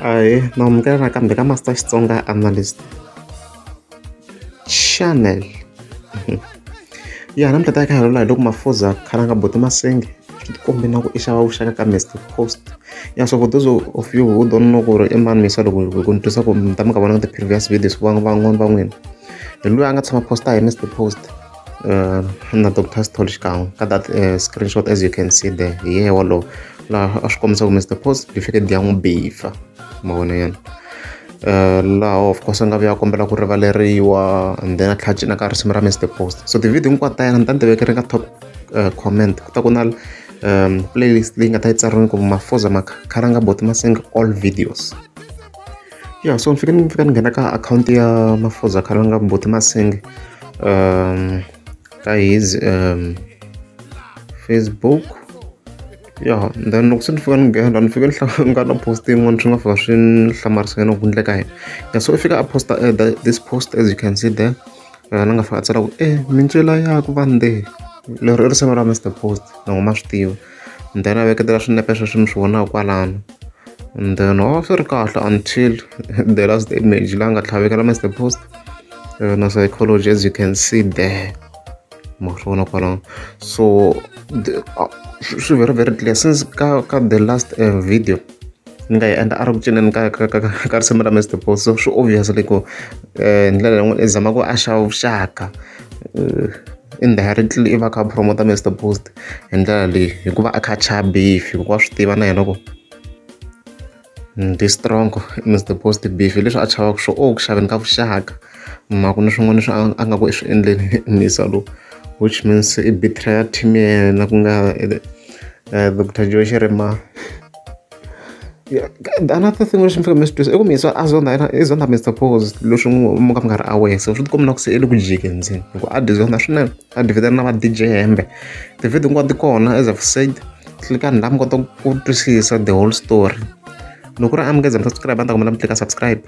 Hi, namukela nakambe ka Master Xitsonga Analyst Channel. Ya namuntlha ta ka hi loko Mafoza Khalanga Buti Masengi kumbe na ku i xava vuxaka ka Mr Post. Yeah, so for those of you who don't know ku ri i mani misa loko ku ntwisa ku mi ta mi ka vona the previous videos van'wana va n'wina hi loyi a nga tshama posta hi Mr Post na Dr Stoli xikan'we ka that screenshot as you can see there hi yehe wolowo laha a swi kombisa ku Mr Post byi fike dya n'wi bifa mavona yana laha of course a nga vuya kombela ku rivaleriwa and then a tlhela a cina ka risimu ra Mr Post. So ti-video hinkwato ta yena ni ta ni ti vekele ka top comment ku ta ku na playlist leyi nga ta yi tsariwini ku Mafoza Khalanga Buti Masengi all videos. Yeah, so ni fika ni nghena ka account ya Mafoza Khalanga Buti Masengi ka his Facebook. Yeah, then loko se ni fika ni nghena ni fike ni nga na post yin'wana swi nga fika swi ni hlamarisaka na ku endleka yena. Yeah, so i fika a posta this post as you can see there na nga fika a tsala ku mincela ya ku vande lero i risimu ra Mr Post na ma swi tiva and then a veketela swinepe sweswi mi swi vonaka kwalano and then swi ri kahle until the last image laha nga tlhavekela Mr Post na psychology as you can see there ma swi vona kwalano. So swi very clear since ka the last video ni nga yi endla a ri ku cineni ka risimu ra Mr Post, so swi obviously ku ndlela yin'wana i zama ku a xava vuxaka indirectly i va kha promota Mr Post hi ndlela leyi hikuva a kha chaya beef hikuva swi tiva na yena ku ndi strong Mr Post beef leswi a chavaka swo ku xaveni ka vuxaka mara ku na swin'wana leswi a nga ku i swi endleni misa lowu which means i betray team ya yena ku nga Dr Shirimani. Yeah, another thing which mi swi twisa i ku misa a zonda i zonda Mr Post leswi mu ka mi nga ri aware, so swi tikomba na ku se i le ku jikendzeni hikuva a dizonda swinene a divhitana na va DJ hembe ti-video hinkwato ti kona as I've said klikani laha mi kota ku twisisa the whole story. Loko ku ri a mi nga ze mi subscribe a ni ta kombela mi tlika subscribe.